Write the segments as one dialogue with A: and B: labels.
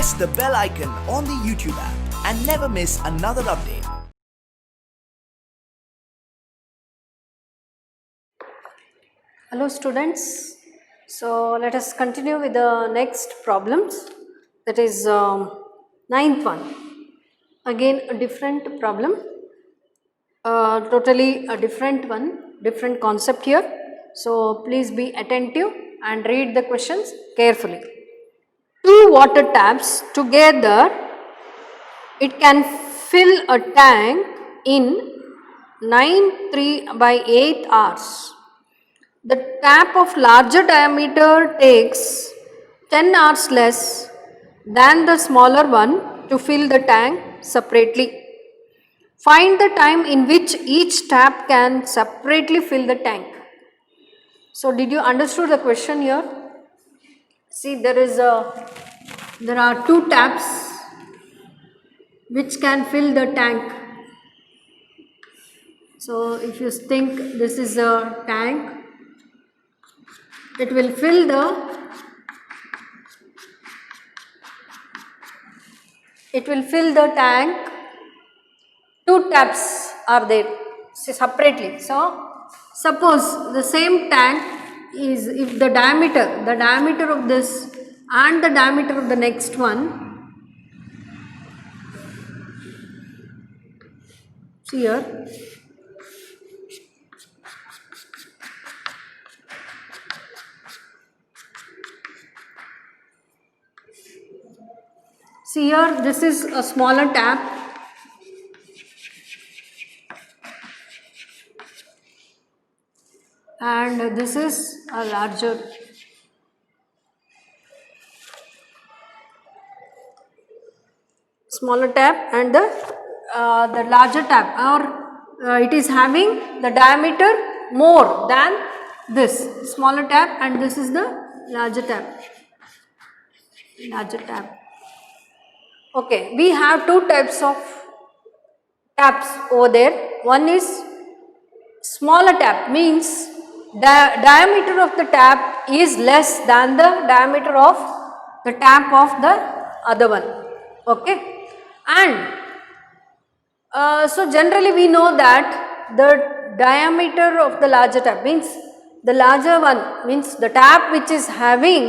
A: press the bell icon on the YouTube app and never miss another update.
B: Hello students, so let us continue with the next problems, that is ninth one. Again a different problem, totally a different one, different concept here. So please be attentive and read the questions carefully. Two water taps together, it can fill a tank in 9 3/8 hours. The tap of larger diameter takes 10 hours less than the smaller one to fill the tank separately. Find the time in which each tap can separately fill the tank. So did you understood the question here? See, there are two taps which can fill the tank. So if you think this is a tank, it will fill the tank. Two taps are there separately. So suppose the same tank is, if the diameter of this and the diameter of the next one, see here, see here, this is a smaller tap and this is a larger. Smaller tap and the larger tap, or it is having the diameter more than this smaller tap, and this is the larger tap. Okay, we have two types of taps over there. One is smaller tap, means the diameter of the tap is less than the diameter of the tap of the other one. Okay, and so generally we know that the diameter of the larger tap, means the larger one, means the tap which is having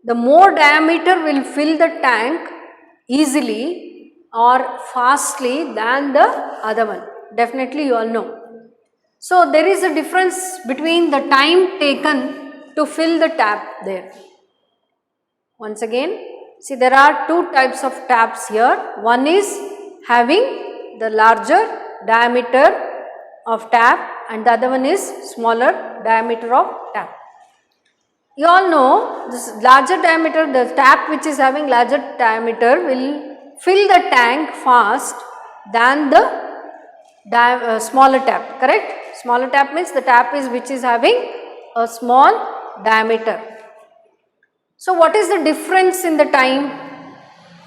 B: the more diameter will fill the tank easily or fastly than the other one. Definitely you all know. So there is a difference between the time taken to fill the tap there. Once again, see, there are two types of taps here. One is having the larger diameter of tap and the other one is smaller diameter of tap. You all know this larger diameter, the tap which is having larger diameter will fill the tank fast than the smaller tap, correct? Smaller tap means the tap is which is having a small diameter. So what is the difference in the time?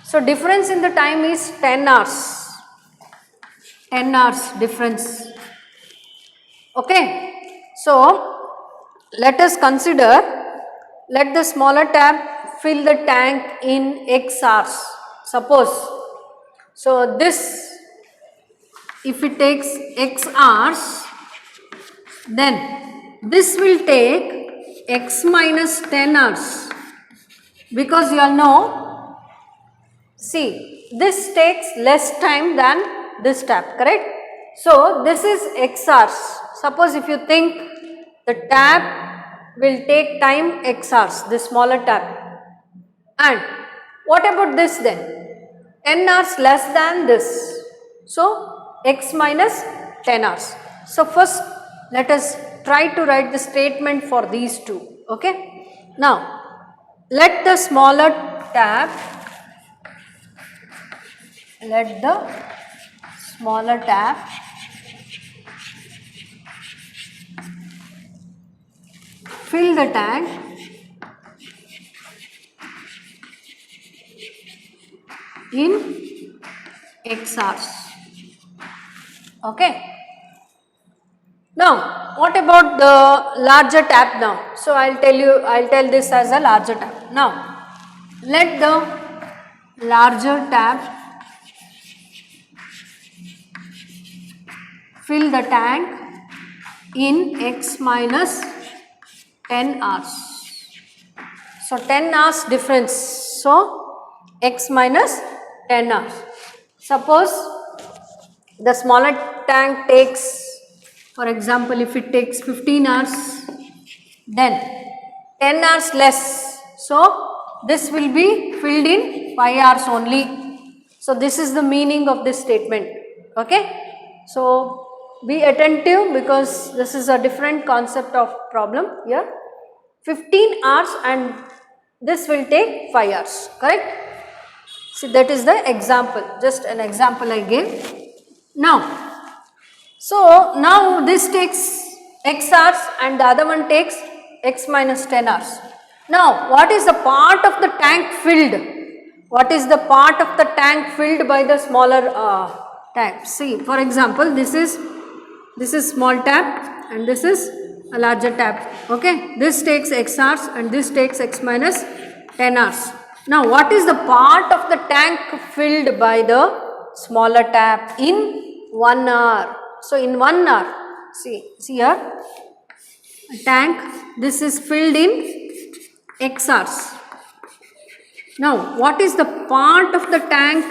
B: So difference in the time is 10 hours. 10 hours difference. Okay. So let us consider, let the smaller tap fill the tank in X hours. Suppose, so this, if it takes X hours, then this will take X minus 10 hours, because you all know, see, this takes less time than this tap, correct? So this is X hours. Suppose if you think the tap will take time X hours, this smaller tap, and what about this then? 10 hours less than this. So X minus 10 hours. So first let us try to write the statement for these two. Okay. Now let the smaller tap fill the tank in X hours. Okay. Now, what about the larger tap now? So, I will tell this as a larger tap. Now, let the larger tap fill the tank in x minus 10 hours. So 10 hours difference. So x minus 10 hours. Suppose the smaller tank takes, for example, if it takes 15 hours, then 10 hours less. So this will be filled in 5 hours only. So this is the meaning of this statement. Okay. So be attentive because this is a different concept of problem here. 15 hours and this will take 5 hours, correct? See, that is the example, just an example I gave. Now, so now this takes x hours and the other one takes x minus 10 hours. Now, what is the part of the tank filled? What is the part of the tank filled by the smaller tank? See, for example, this is small tap and this is a larger tap. Okay, this takes x hours and this takes x minus 10 hours. Now, what is the part of the tank filled by the smaller tap in 1 hour? So, in 1 hour, see here, a tank, this is filled in x hours. Now, what is the part of the tank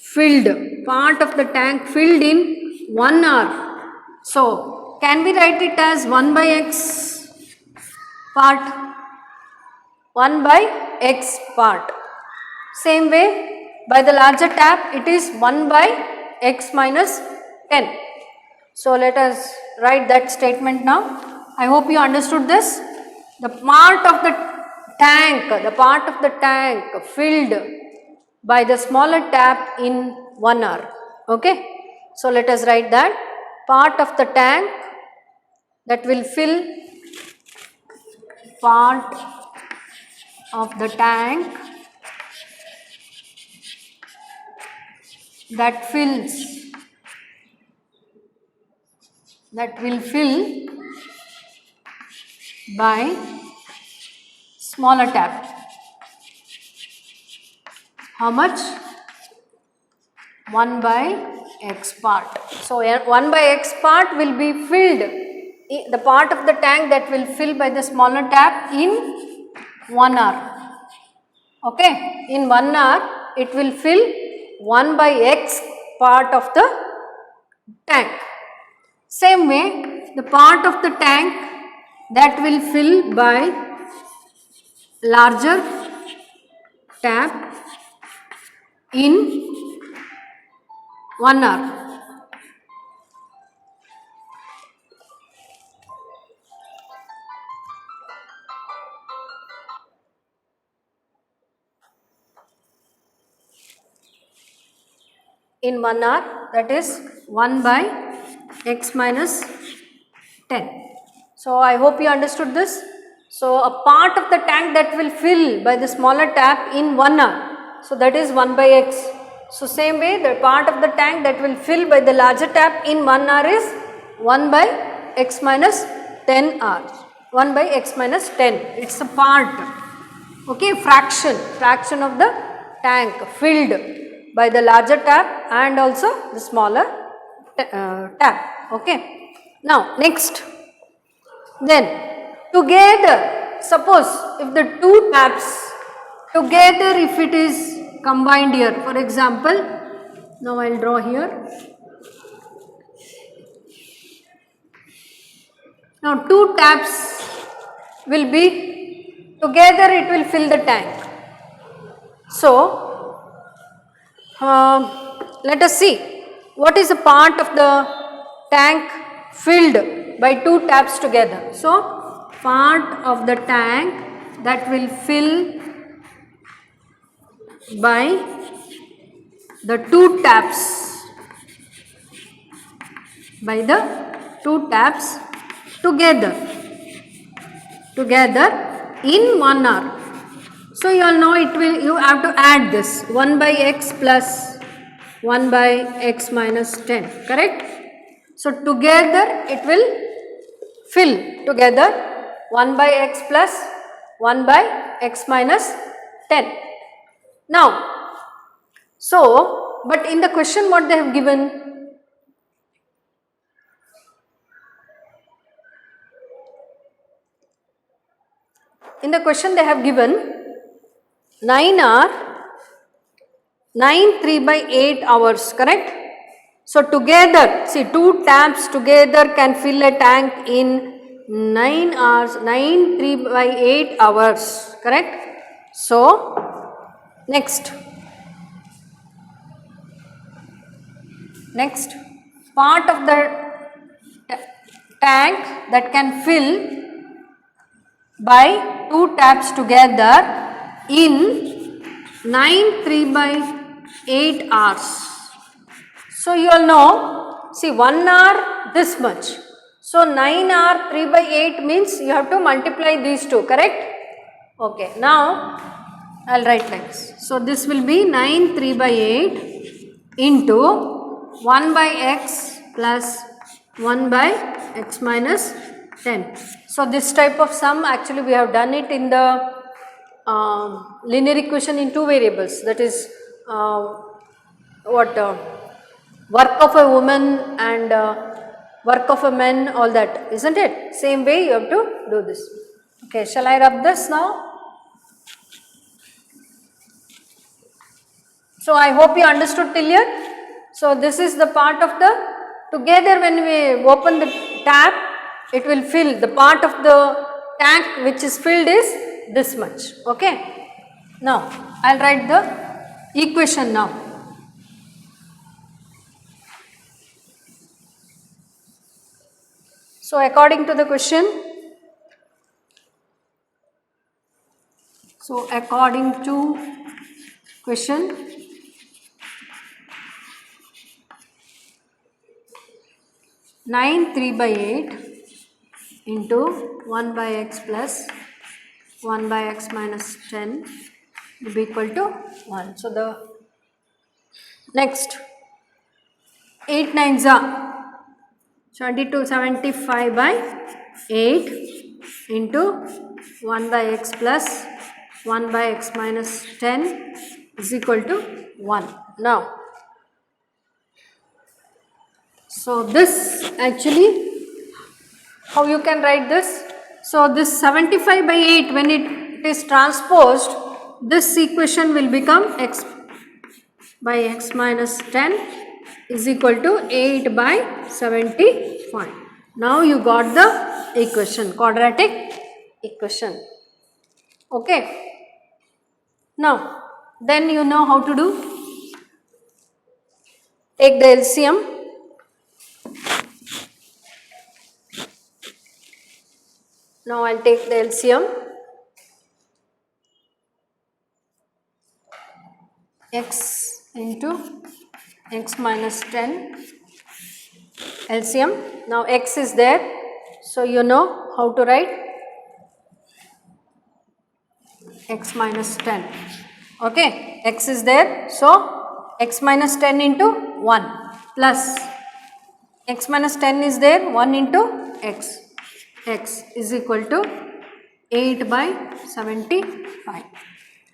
B: filled? Part of the tank filled in 1 hour. So, can we write it as 1 by x part? 1 by x part. Same way, by the larger tap, it is 1 by x minus 10. So, let us write that statement now. I hope you understood this. The part of the tank filled by the smaller tap in 1 hour. Okay. So, let us write that. Part of the tank that will fill, part of the tank that will fill by smaller tap. How much? 1 by x part. So 1 by x part will be filled, the part of the tank that will fill by the smaller tap in 1 hour. Okay, in 1 hour it will fill 1 by x part of the tank. Same way, the part of the tank that will fill by larger tap in 1 hour. In 1 hour, that is 1 by x minus 10. So, I hope you understood this. So, a part of the tank that will fill by the smaller tap in 1 hour. So, that is 1 by x. So, same way the part of the tank that will fill by the larger tap in 1 hour is 1 by x minus 10 hours. 1 by x minus 10. It is a part. Okay, fraction of the tank filled by the larger tap and also the smaller tap. Okay. Now, next. Then, together, suppose if the two taps together, if it is combined here, for example, now I will draw here. Now, two taps will be together, it will fill the tank. So, let us see what is the part of the tank filled by two taps together. So, part of the tank that will fill by the two taps together in 1 hour. So, you all know you have to add this 1 by x plus 1 by x minus 10, correct? So, together it will fill together 1 by x plus 1 by x minus 10. Now, So, but in the question what they have given? In the question they have given 9 3 by 8 hours, correct? So together, see, two taps together can fill a tank in 9 hours, 9 3 by 8 hours, correct? So next part of the tank that can fill by two taps together in 9 3 by 8 hours. So you all know, see, 1 hour this much. So 9 hour 3 by 8 means you have to multiply these two, correct? Okay, now I will write like this. So this will be 9 3 by 8 into 1 by x plus 1 by x minus 10. So this type of sum actually we have done it in the linear equation in two variables, that is work of a woman and work of a man, all that, isn't it? Same way you have to do this. Okay, shall I rub this now? So I hope you understood till here. So this is the part of the, together when we open the tap, it will fill, the part of the tank which is filled is this much, okay. Now I will write the equation now. So according to the question, so according to question, nine 3 by 8 into 1 by x plus 1 by x minus 10 will be equal to 1. So the next 8 9s are 22 75 by 8 into 1 by x plus 1 by x minus 10 is equal to 1. Now, so this actually, how you can write this? So this 75 by 8, when it is transposed, this equation will become x by x minus 10 is equal to 8 by 75. Now you got the equation, quadratic equation. Okay. Now, then you know how to do. Take the LCM. Now I will take the LCM. X into x minus 10 LCM. Now x is there, so you know how to write x minus 10. Okay, x is there, so x minus 10 into 1 plus x minus 10 is there, 1 into x. X is equal to 8 by 75.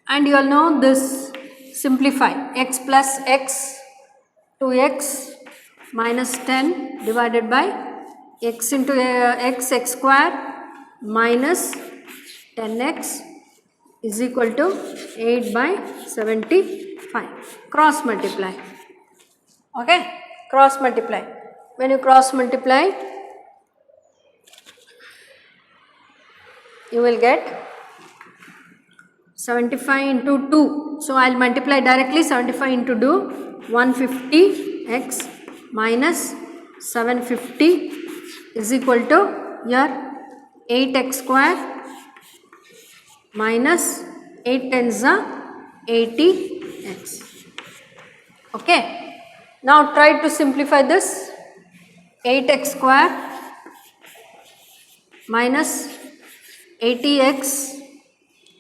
B: And you all know this, simplify x plus x, 2x minus 10 divided by x into x square minus 10x is equal to 8 by 75. Cross multiply. Okay, cross multiply. When you cross multiply, you will get 75 into 2. So I will multiply directly. 75 into 2, 150x minus 750 is equal to here 8x square minus 8 tens are 80x. Okay. Now try to simplify this. 8x square minus 80x,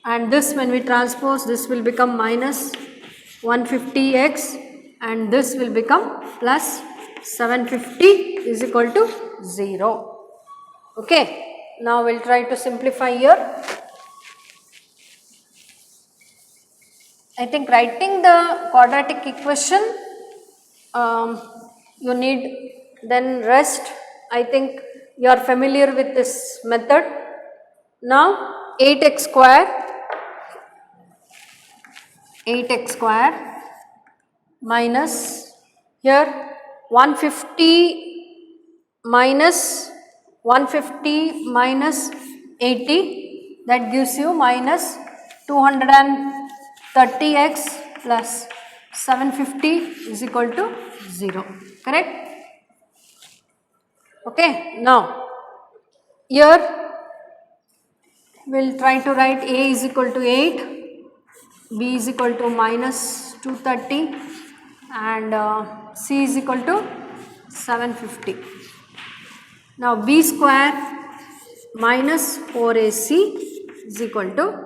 B: and this when we transpose, this will become minus 150x and this will become plus 750 is equal to 0. Okay. Now we will try to simplify here. I think writing the quadratic equation you need, then rest. I think you are familiar with this method. Now 8x square minus here 150 minus 80, that gives you minus 230x plus 750 is equal to 0, correct? Okay, now here we will try to write a is equal to 8, b is equal to minus 230 and c is equal to 750. Now b square minus 4ac is equal to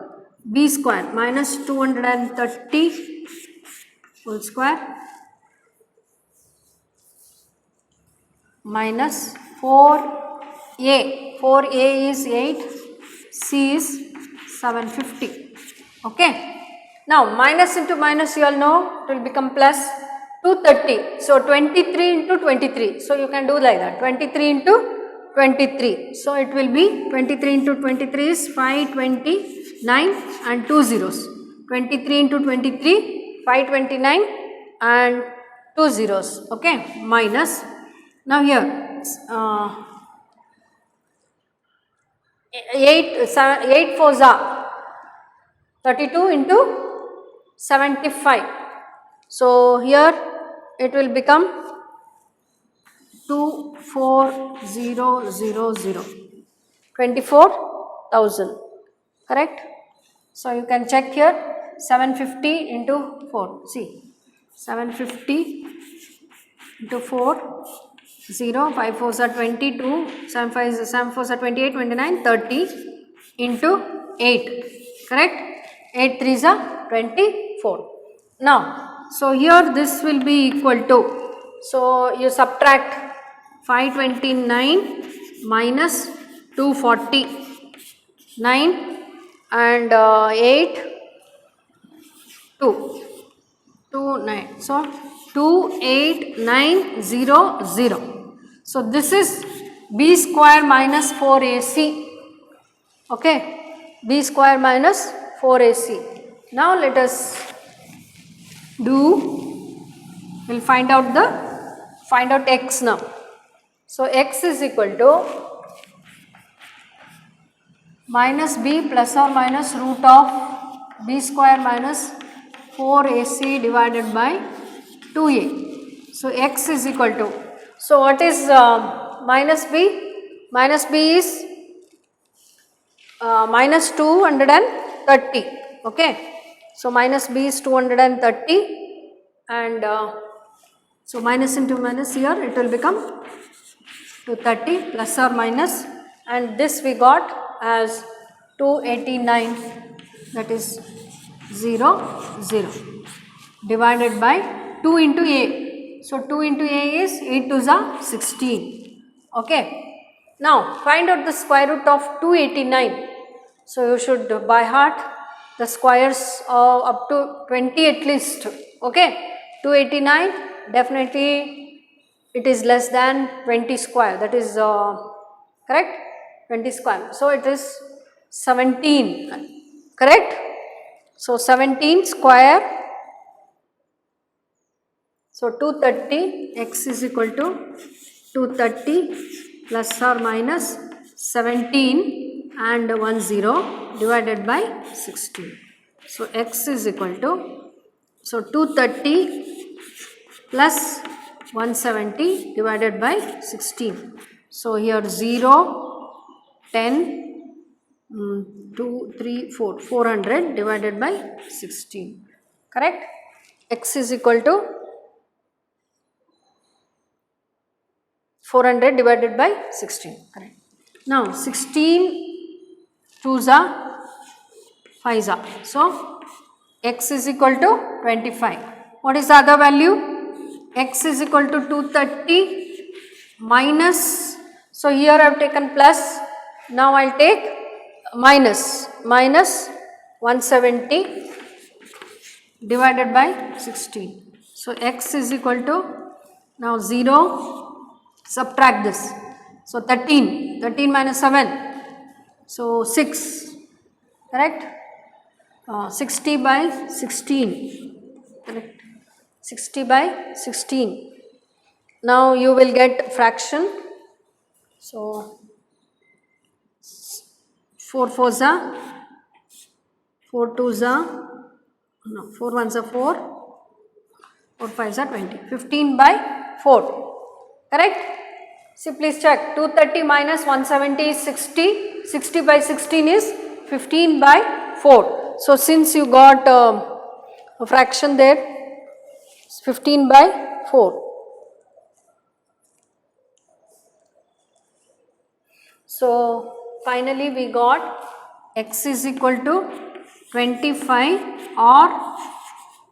B: b square minus 230 whole square minus 4a. 4a is 8, c is 750. Okay. Now minus into minus you all know it will become plus 230. So 23 into 23. So you can do like that, 23 into 23. So it will be 23 into 23 is 529 and 2 zeros. 23 into 23, 529 and 2 zeros. Okay. Minus. Now here 8 fours are 32 into 75. So here it will become 24000, 24,000, correct? So you can check here 750 into 4, see 750 into 4, 0, 5 fours are 22, 7 fours are 28, 29, 30 into 8, correct? 8 threes are 24. Now, so here this will be equal to, so you subtract 529 minus 249 and 8, 2, 9. So 28900. So this is b square minus 4ac. Okay, b square minus 4ac. Now let us we'll find out x now. So x is equal to minus b plus or minus root of b square minus 4ac divided by 2a. So x is equal to, so what is minus b? Minus b is minus 230. Okay, so minus b is 230 and so minus into minus, here it will become 230 plus or minus, and this we got as 289, that is 0 divided by 2 into a. So 2 into a is 8 2s are 16. Okay. Now find out the square root of 289. So you should by heart the squares up to 20 at least. Okay. 289, definitely it is less than 20 square, that is correct, 20 square. So it is 17, correct. So 17 square. So 230, x is equal to 230 plus or minus 17 and 10 divided by 16. So x is equal to, so 230 plus 170 divided by 16. So here 0, 10, 2, 3, 4, 400 divided by 16, correct. X is equal to 400 divided by 16, correct. Now 16 2s are 5s are, so x is equal to 25. What is the other value? X is equal to 230 minus, so here I have taken plus, now I will take minus 170 divided by 16. So x is equal to, now 0, subtract this. So 13 minus 7, so 6, correct? 60 by 16, correct? 60 by 16. Now you will get fraction. So 4 4s are 4 2s are, no, 4 1s are 4, 4 5s are 20, 15 by 4, correct? See, please check, 230 minus 170 is 60, 60 by 16 is 15 by 4. So since you got a fraction there, it's 15 by 4. So finally we got x is equal to 25 or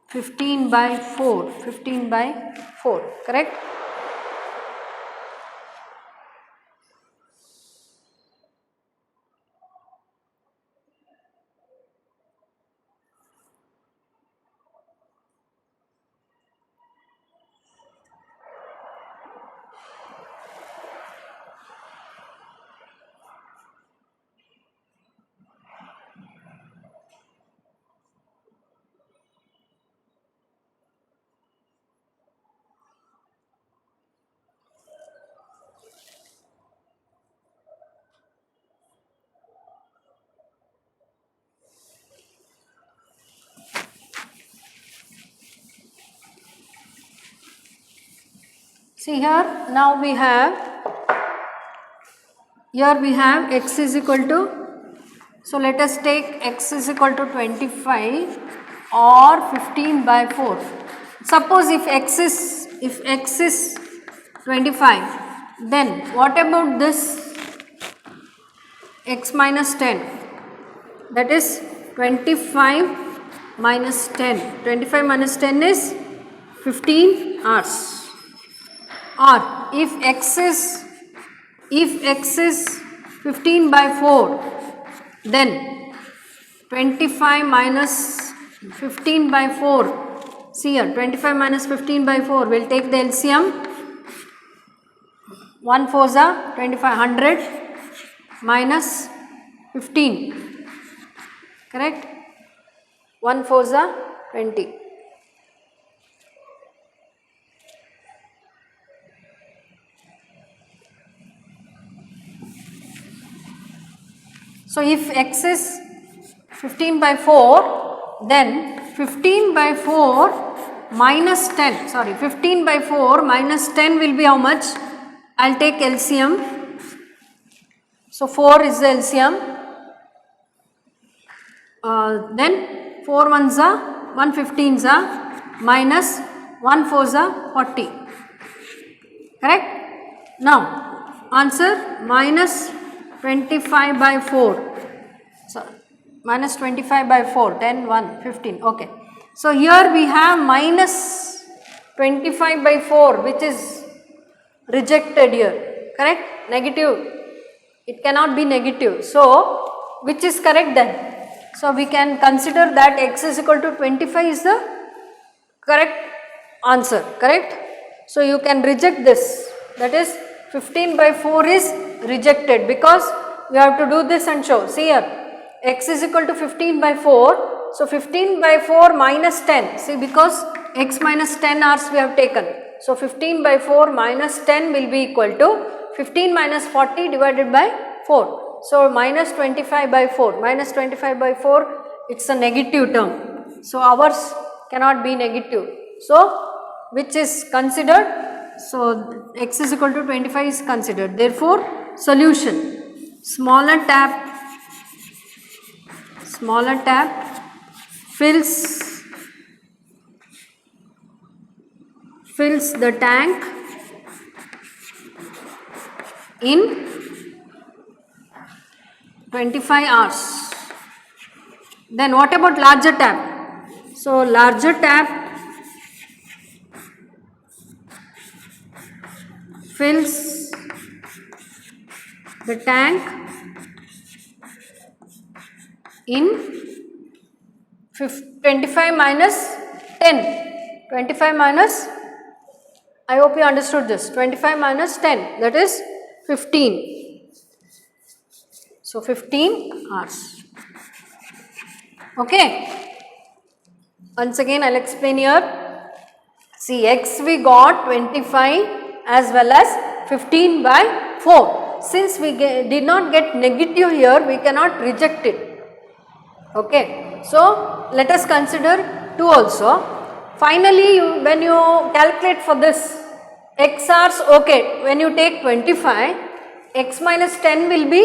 B: 15 by 4, 15 by 4, correct? See here, now we have, here we have x is equal to, so let us take x is equal to 25 or 15 by 4. Suppose if x is 25, then what about this x minus 10? That is 25 minus 10. 25 minus 10 is 15 hours. Or if x is 15 by 4, then 25 minus 15 by 4, see here, 25 minus 15 by 4, we'll take the LCM, 1 4s are 25, 100 minus 15, correct? 1 4s are 20. So if x is 15 by 4, then 15 by 4 minus 10, sorry, 15 by 4 minus 10 will be how much? I'll take LCM. So 4 is the LCM. Then 4 1s are 1 15s are minus 1 4s are 40. Correct? Now answer minus 25 by 4. So minus 25 by 4, 10, 1, 15. Okay. So here we have minus 25 by 4, which is rejected here. Correct? Negative. It cannot be negative. So which is correct then? So we can consider that x is equal to 25 is the correct answer. Correct? So you can reject this. That is 15 by 4 is rejected because you have to do this and show. See here, x is equal to 15 by 4. So 15 by 4 minus 10. See, because x minus 10 hours we have taken. So 15 by 4 minus 10 will be equal to 15 minus 40 divided by 4. So minus 25 by 4. Minus 25 by 4, it's a negative term. So ours cannot be negative. So which is considered? So x is equal to 25 is considered. Therefore solution, smaller tap fills the tank in 25 hours. Then what about larger tap? So larger tap fills the tank in 25 minus 10. 25 minus, I hope you understood this. 25 minus 10, that is 15. So 15 hours. Okay. Once again I will explain here. See, x we got 25 as well as 15 by 4. Since we did not get negative here, we cannot reject it. Okay. So let us consider 2 also. Finally, when you calculate for this x hours, okay, when you take 25, x minus 10 will be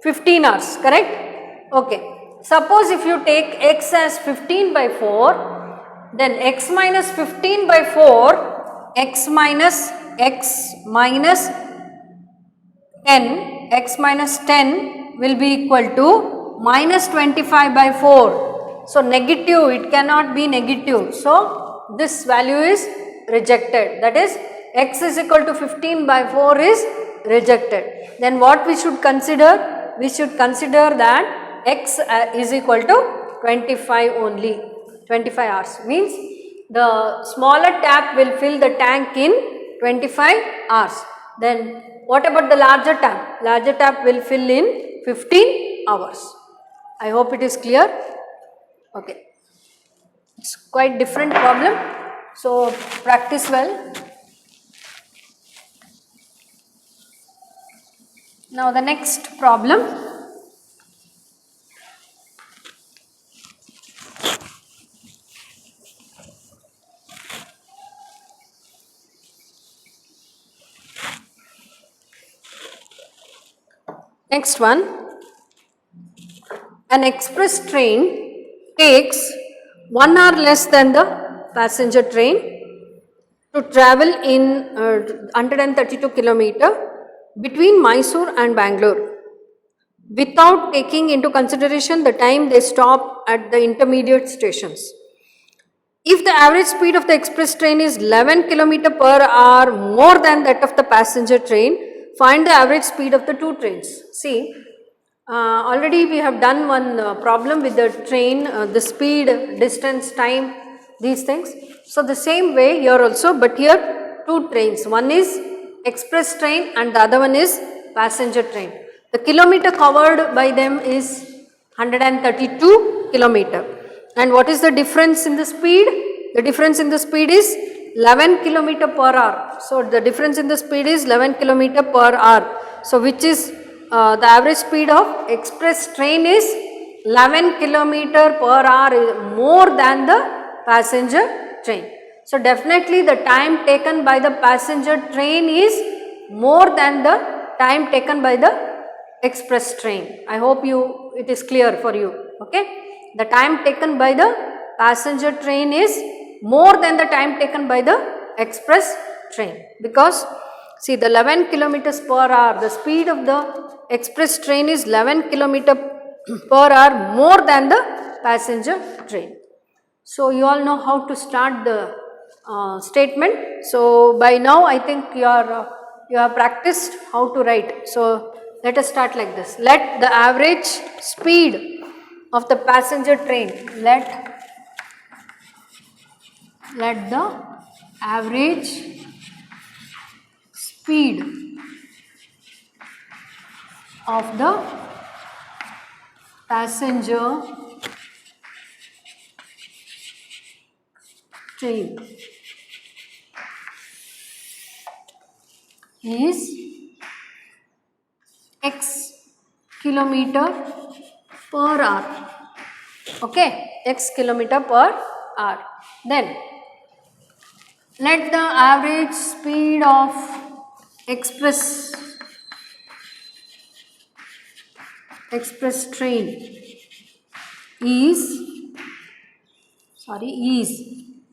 B: 15 hours, correct? Okay. Suppose if you take x as 15 by 4, then x minus 15 by 4, x minus 10 will be equal to minus 25 by 4. So negative, it cannot be negative. So this value is rejected. That is, x is equal to 15 by 4 is rejected. Then what we should consider? We should consider that x is equal to 25 only. 25 hours means the smaller tap will fill the tank in 25 hours. Then what about the larger tap? Larger tap will fill in 15 hours. I hope it is clear. Okay. It's quite different problem. So practice well. Now the next problem. Next one, an express train takes 1 hour less than the passenger train to travel in 132 km between Mysore and Bangalore without taking into consideration the time they stop at the intermediate stations. If the average speed of the express train is 11 km per hour more than that of the passenger train, find the average speed of the two trains. See, already we have done one problem with the train, the speed, distance, time, these things. So the same way here also, but here two trains. One is express train and the other one is passenger train. The kilometer covered by them is 132 km. And what is the difference in the speed? The difference in the speed is 11 km per hour. So the difference in the speed is 11 km per hour. So which is the average speed of express train is 11 km per hour more than the passenger train. So definitely the time taken by the passenger train is more than the time taken by the express train. I hope it is clear for you. Okay. The time taken by the passenger train is more than the time taken by the express train, because see, the 11 kilometers per hour, the speed of the express train is 11 kilometer per hour more than the passenger train. So you all know how to start the statement. So by now I think you have practiced how to write. So let us start like this. Let the average speed of the passenger train, let the average speed of the passenger train is x kilometer per hour. Okay, x kilometer per hour. Then let the average speed of express train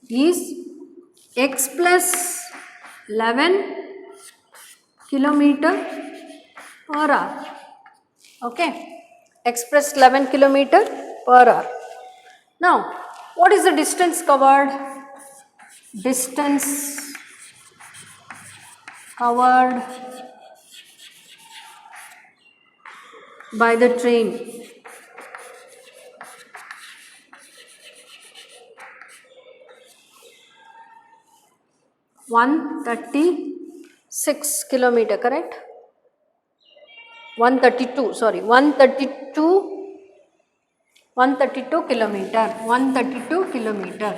B: is x plus 11 kilometer per hour. Okay, x plus 11 kilometer per hour. Now, what is the distance covered? Distance covered by the train 136 kilometer, correct? 132, sorry, 132 kilometer, 132 kilometer.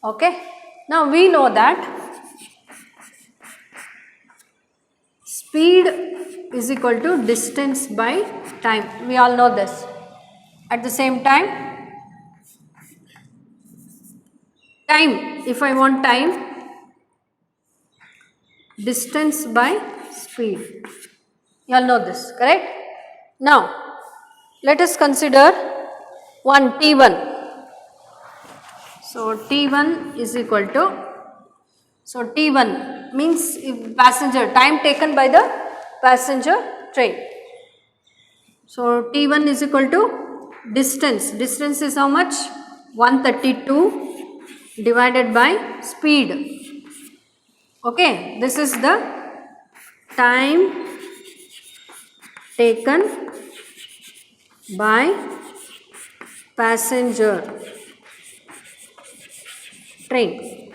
B: Okay. Now we know that speed is equal to distance by time. We all know this. At the same time, if I want time, distance by speed. You all know this, correct? Now, let us consider one T1. So, T1 is equal to, so T1 means if passenger, time taken by the passenger train. So, T1 is equal to distance. Distance is how much? 132 divided by speed. Okay, this is the time taken by passenger train.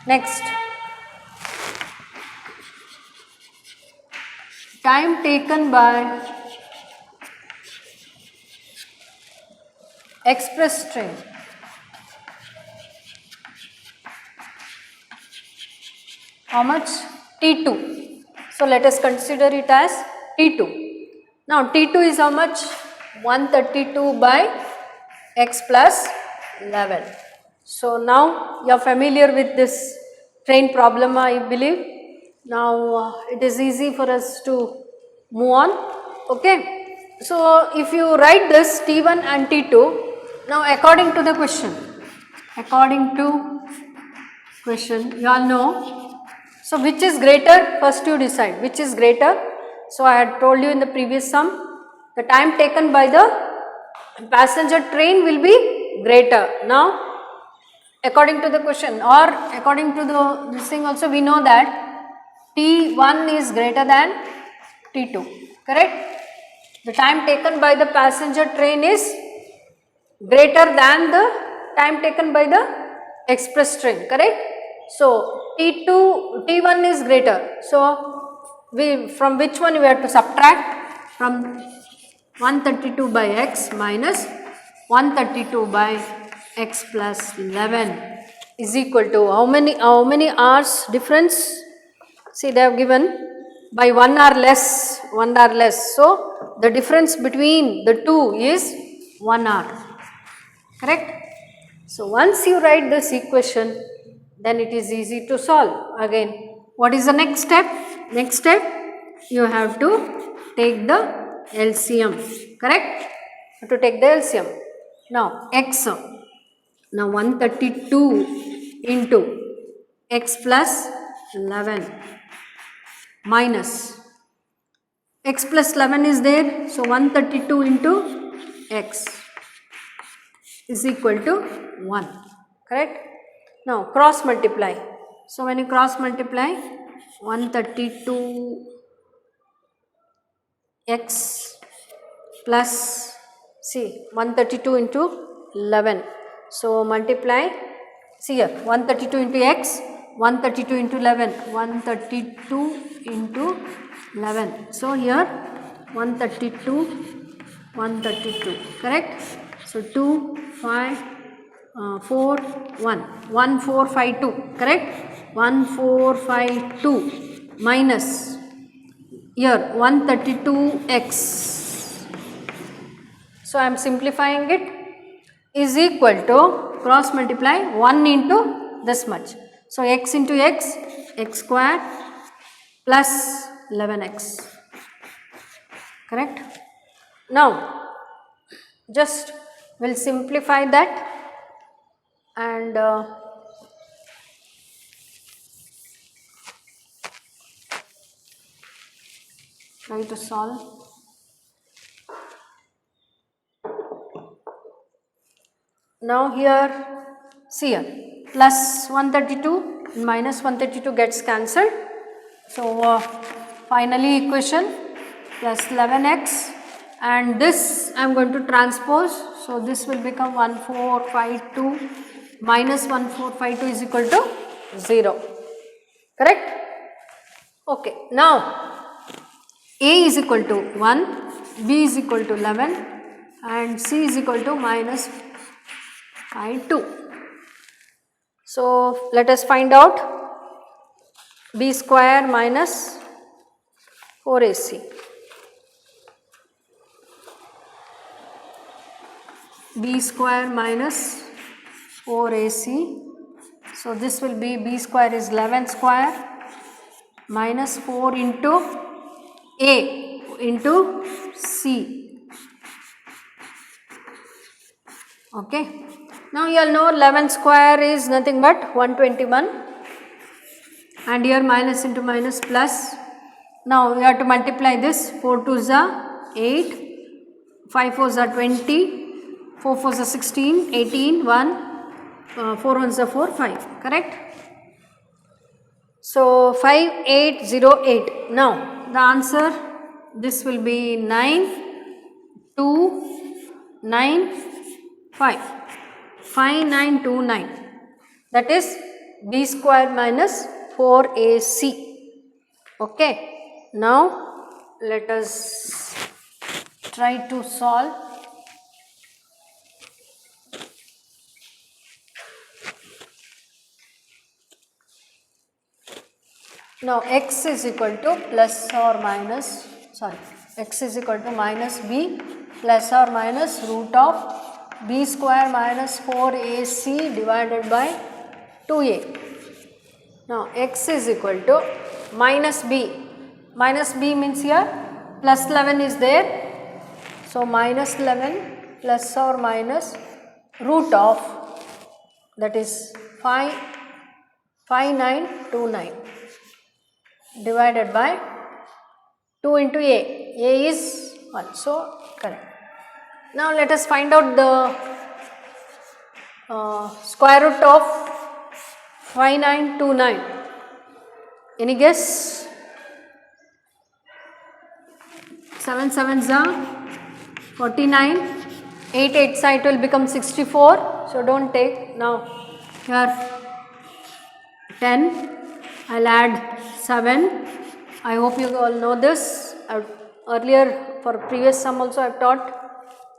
B: Next, time taken by express train. How much? T2. So let us consider it as T2. Now T2 is how much? 132 by x plus 11. So now you are familiar with this train problem, I believe. Now it is easy for us to move on. Okay. So if you write this T1 and T2, now according to the question, you all know. So which is greater? First you decide which is greater. So I had told you in the previous sum, the time taken by the passenger train will be greater. Now according to the question or according to this thing also, we know that T1 is greater than T2, correct? The time taken by the passenger train is greater than the time taken by the express train, correct? So T1 is greater. So from which one we have to subtract? From 132 by x minus 132 by x plus 11 is equal to how many hours difference? See, they have given by 1 hour less. So the difference between the two is 1 hour, correct? So once you write this equation, then it is easy to solve. Again, what is the next step? Next step, you have to take the LCM, correct? You have to take the LCM. Now x, now 132 into x plus 11 minus x plus 11 is there. So 132 into x is equal to 1, correct? Now cross multiply. So when you cross multiply 132 x plus, see, 132 into 11. So multiply, see here, 132 into x, 132 into 11, 132 into 11. So here 132, correct? So 2, 5, 4, 1, 1452, correct? 1452 minus here 132x. So I am simplifying it, is equal to cross multiply 1 into this much. So x into x, x square plus 11x, correct? Now just we'll simplify that and try to solve. Now here, see here, plus 132 and minus 132 gets cancelled. So finally equation plus 11x, and this I am going to transpose. So this will become 1452 minus 1452 is equal to 0. Correct? Okay. Now A is equal to 1, B is equal to 11 and C is equal to minus 2. So let us find out B square minus 4AC. B square minus 4AC. So this will be B square is 11 square minus 4 into A into C. Okay. Now you all know 11 square is nothing but 121 and here minus into minus plus. Now we have to multiply this. 4 2s are 8, 5 4s are 20, 4 4s are 16, 18, 1, 4 1s are 4, 5. Correct? So 5808. Now the answer, this will be 9, 2, 9, 5. 5929. That is B square minus 4AC. Okay. Now let us try to solve. Now x is equal to plus or minus, x is equal to minus b plus or minus root of b square minus 4ac divided by 2a. Now x is equal to minus b means here plus 11 is there. So minus 11 plus or minus root of, that is 5929 divided by 2 into a is 1, so correct. Now let us find out the square root of 5929. Any guess? 7 7s are 49, 8 8 side will become 64, so don't take. Now here 10, I'll add 7. I hope you all know this. Earlier for previous sum also I have taught.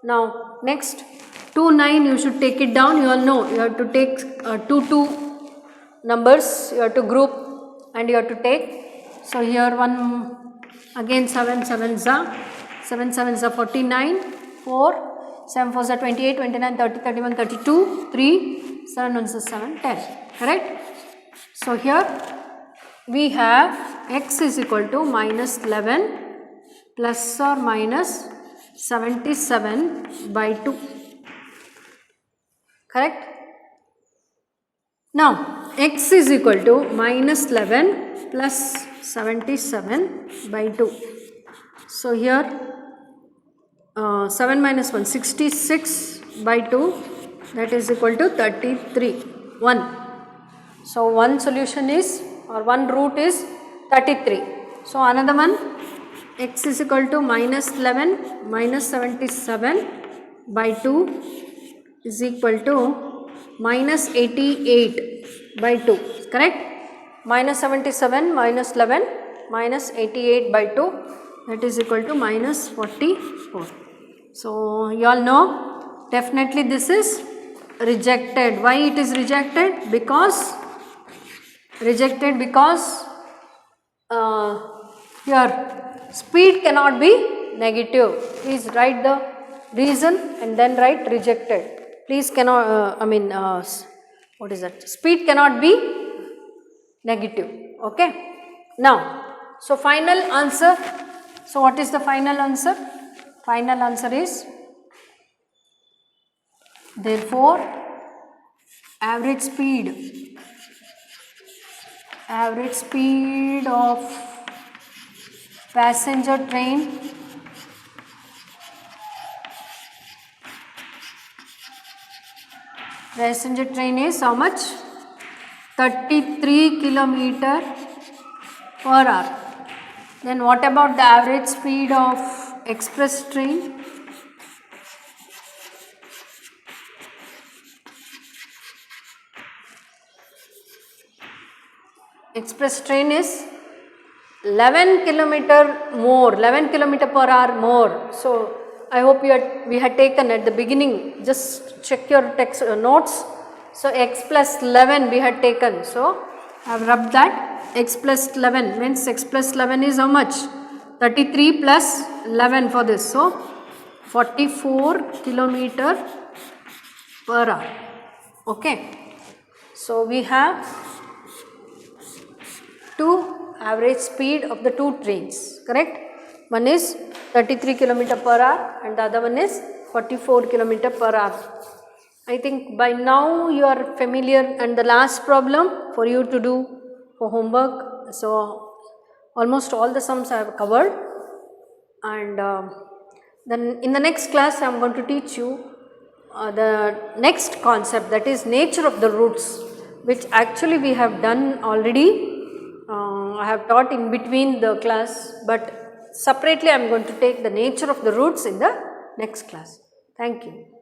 B: Now next 2 9, you should take it down. You all know you have to take 2 numbers, you have to group and you have to take. So here one again 7 7s are 49, 4, 7 4s are 28, 29, 30, 31, 32, 3, 7 1s are 7, 10. Correct? So here we have x is equal to minus 11 plus or minus 77 by 2. Correct? Now x is equal to minus 11 plus 77 by 2. So here 7 minus 1, 66 by 2, that is equal to 33, 1. So one solution is, or one root is 33. So another one, x is equal to minus 11 minus 77 by 2 is equal to minus 88 by 2. Correct? Minus 77 minus 11 minus 88 by 2, that is equal to minus 44. So you all know definitely this is rejected. Why it is rejected? Because here speed cannot be negative. Please write the reason and then write rejected. Please cannot, what is that? Speed cannot be negative. Okay. Now, so final answer. So what is the final answer? Final answer is, therefore average speed of passenger train is how much? 33 kilometer per hour. Then what about the average speed of express train? express train is 11 kilometer per hour more. So I hope we had taken at the beginning, just check your text notes. So x plus 11 we had taken. So I have rubbed that. X plus 11 means x plus 11 is how much? 33 plus 11 for this. So 44 kilometer per hour. Okay. So we have two average speed of the two trains, correct? One is 33 kilometer per hour and the other one is 44 kilometer per hour. I think by now you are familiar, and the last problem for you to do for homework. So almost all the sums I have covered, and then in the next class I am going to teach you the next concept, that is nature of the roots, which actually we have done already. I have taught in between the class, but separately I am going to take the nature of the roots in the next class. Thank you.